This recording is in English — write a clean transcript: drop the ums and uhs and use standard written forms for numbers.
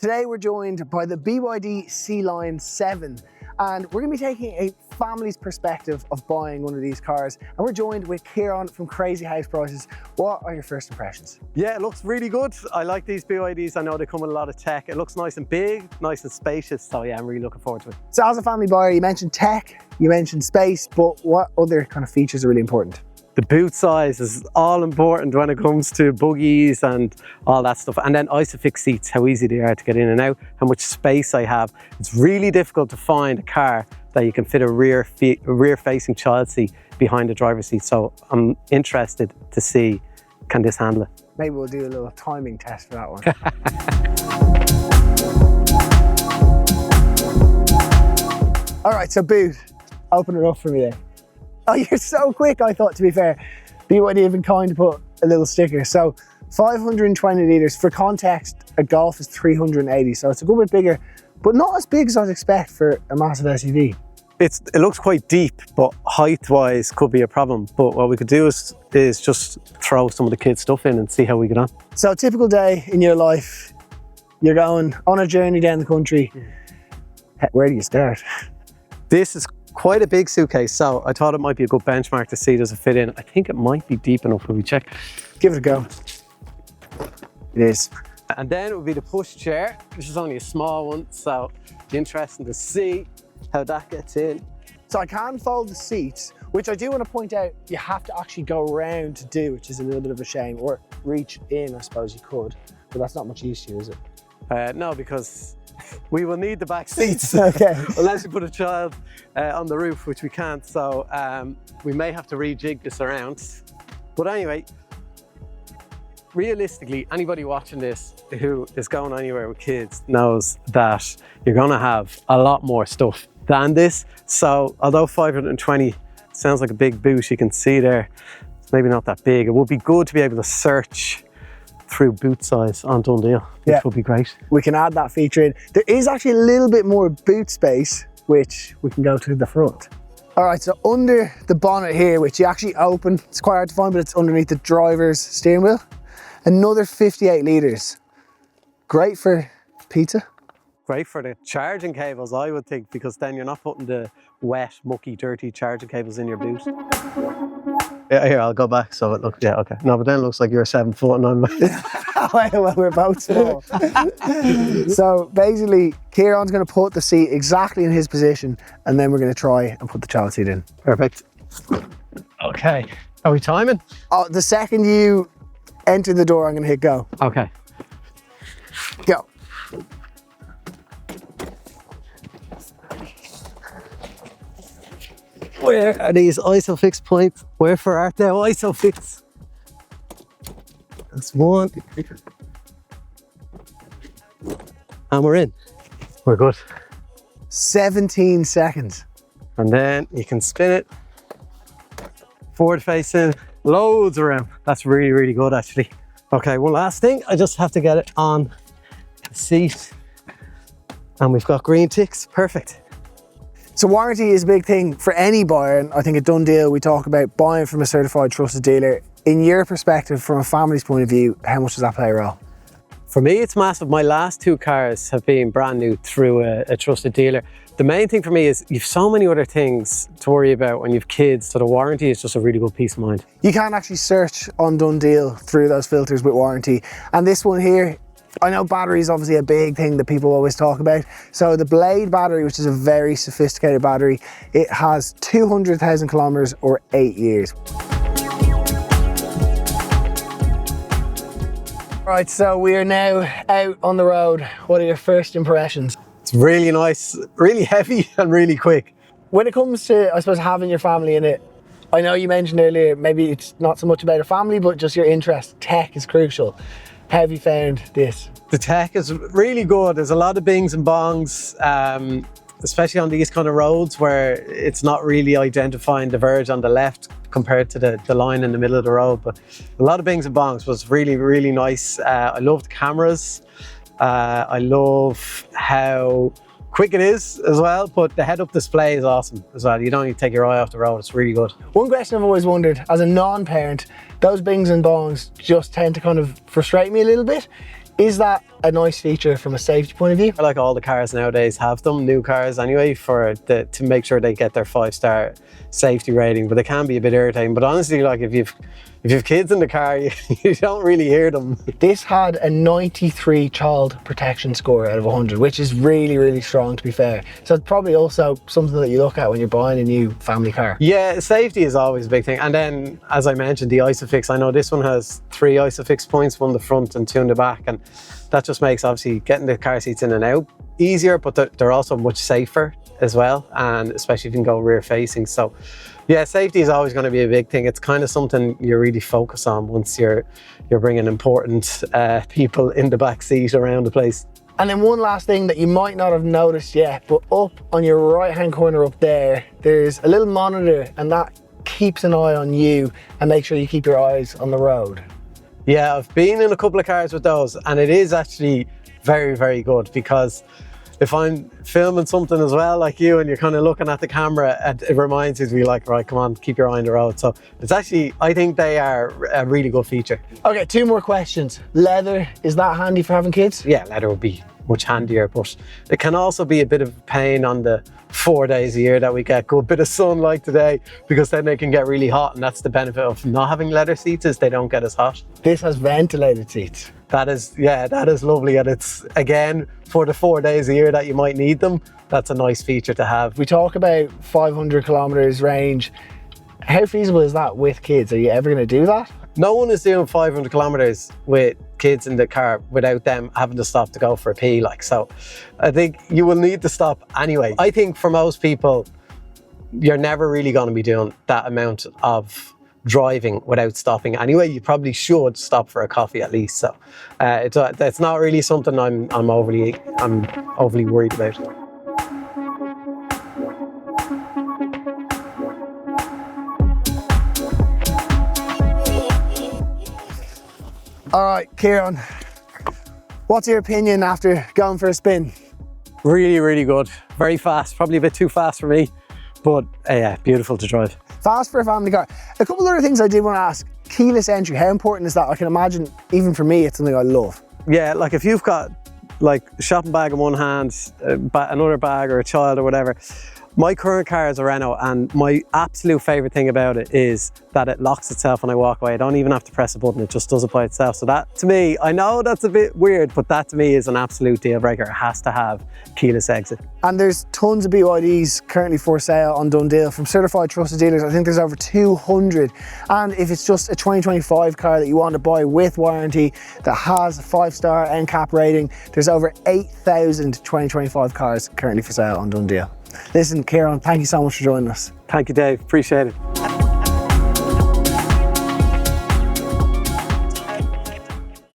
Today we're joined by the BYD SEALIon 7 and we're going to be taking a family's perspective of buying one of these cars, and we're joined with Ciarán from Crazy House Prices. What are your first impressions? Yeah, it looks really good. I like these BYDs. I know they come with a lot of tech. It looks nice and big, nice and spacious, so yeah, I'm really looking forward to it. So as a family buyer, you mentioned tech, you mentioned space, but what other kind of features are really important? The boot size is all important when it comes to buggies and all that stuff. And then isofix seats, how easy they are to get in and out, how much space I have. It's really difficult to find a car that you can fit a rear-facing child seat behind the driver's seat. So I'm interested to see, can this handle it? Maybe we'll do a little timing test for that one. All right, so boot, open it up for me there. Oh, you're so quick, I thought, to be fair. BYD have been kind to put a little sticker. So 520 litres. For context, a Golf is 380, so it's a good bit bigger, but not as big as I'd expect for a massive SUV. It looks quite deep, but height-wise could be a problem. But what we could do is just throw some of the kids' stuff in and see how we get on. So a typical day in your life, you're going on a journey down the country. Where do you start? This is quite a big suitcase, so I thought it might be a good benchmark to see does it fit in. I think it might be deep enough. Will we check? Give it a go. It is. And then it would be the push chair, which is only a small one, so interesting to see how that gets in. So I can fold the seats, which I do want to point out, you have to actually go around to do, which is a little bit of a shame, or reach in, I suppose you could, but that's not much use to you, is it? No, because we will need the back seats. Okay. Unless you put a child on the roof, which we can't, so we may have to rejig this around. But anyway, realistically, anybody watching this who is going anywhere with kids knows that you're going to have a lot more stuff than this. So although 520 sounds like a big boot, you can see there, it's maybe not that big. It would be good to be able to search through boot size on Dundee, which would be great. We can add that feature in. There is actually a little bit more boot space, which we can go to the front. All right, so under the bonnet here, which you actually open, it's quite hard to find, but it's underneath the driver's steering wheel. Another 58 litres. Great for pizza. Great for the charging cables, I would think, because then you're not putting the wet, mucky, dirty charging cables in your boot. Yeah, here, I'll go back so it looks, yeah, okay. No, but then it looks like you're 7 foot and I'm... Well, we're both small. So basically, Ciarán's going to put the seat exactly in his position, and then we're going to try and put the child seat in. Perfect. Okay, are we timing? Oh, the second you enter the door, I'm going to hit go. Okay. Go. Where are these isofix points? Wherefore art thou isofix? That's one. And we're in. We're good. 17 seconds. And then you can spin it. Forward facing, loads around. That's really, really good actually. Okay, one last thing. I just have to get it on the seat. And we've got green ticks, perfect. So warranty is a big thing for any buyer, and I think at Done Deal we talk about buying from a certified trusted dealer. In your perspective, from a family's point of view, how much does that play a role? For me, it's massive. My last 2 cars have been brand new through a trusted dealer. The main thing for me is you've so many other things to worry about when you've kids, so the warranty is just a really good peace of mind. You can actually search on Done Deal through those filters with warranty. And this one here, I know battery is obviously a big thing that people always talk about. So the Blade battery, which is a very sophisticated battery, it has 200,000 kilometers or 8 years. Right, so we are now out on the road. What are your first impressions? It's really nice, really heavy and really quick. When it comes to, I suppose, having your family in it, I know you mentioned earlier, maybe it's not so much about a family, but just your interest. Tech is crucial. How have you found this? The tech is really good. There's a lot of bings and bongs, especially on these kind of roads where it's not really identifying the verge on the left compared to the line in the middle of the road. But a lot of bings and bongs was really, really nice. I love the cameras. I love how quick it is as well, but the head-up display is awesome as well. You don't need to take your eye off the road. It's really good. One question I've always wondered, as a non-parent, those bings and bongs just tend to kind of frustrate me a little bit. Is that a nice feature from a safety point of view? I like all the cars nowadays have them, new cars anyway, to make sure they get their 5-star safety rating, but it can be a bit irritating. But honestly, like if you've kids in the car, you don't really hear them. This had a 93 child protection score out of 100, which is really, really strong, to be fair. So it's probably also something that you look at when you're buying a new family car. Yeah, safety is always a big thing. And then, as I mentioned, the ISOFIX, I know this one has 3 ISOFIX points, 1 in the front and 2 in the back. And that just makes obviously getting the car seats in and out easier, but they're also much safer as well. And especially if you can go rear facing. So yeah, safety is always going to be a big thing. It's kind of something you really focus on once you're bringing important people in the back seat around the place. And then one last thing that you might not have noticed yet, but up on your right hand corner up there, there's a little monitor, and that keeps an eye on you and make sure you keep your eyes on the road. Yeah, I've been in a couple of cars with those, and it is actually very, very good, because if I'm filming something as well, like you, and you're kind of looking at the camera, it reminds you to be like, right, come on, keep your eye on the road. So it's actually, I think they are a really good feature. Okay, 2 more questions. Leather, is that handy for having kids? Yeah, leather would be much handier, but it can also be a bit of a pain on the 4 days a year that we get good bit of sun like today, because then they can get really hot, and that's the benefit of not having leather seats, is they don't get as hot. This has ventilated seats. That is, yeah, that is lovely, and it's, again, for the 4 days a year that you might need them, that's a nice feature to have. We talk about 500 kilometers range. How feasible is that with kids? Are you ever going to do that? No one is doing 500 kilometers with kids in the car without them having to stop to go for a pee, like. So I think you will need to stop anyway. I think for most people, you're never really going to be doing that amount of driving without stopping anyway. You probably should stop for a coffee at least. So it's not really something I'm overly worried about. All right, Ciarán, what's your opinion after going for a spin? Really, really good. Very fast, probably a bit too fast for me, but yeah, beautiful to drive. Fast for a family car. A couple other things I did want to ask. Keyless entry, how important is that? I can imagine, even for me, it's something I love. Yeah, like if you've got like a shopping bag in one hand, another bag or a child or whatever. My current car is a Renault, and my absolute favorite thing about it is that it locks itself when I walk away. I don't even have to press a button, it just does it by itself. So that, to me, I know that's a bit weird, but that to me is an absolute deal breaker. It has to have keyless exit. And there's tons of BYDs currently for sale on Done Deal from certified trusted dealers. I think there's over 200. And if it's just a 2025 car that you want to buy with warranty that has a 5-star NCAP rating, there's over 8,000 2025 cars currently for sale on Done Deal. Listen, Ciarán, thank you so much for joining us. Thank you, Dave. Appreciate it.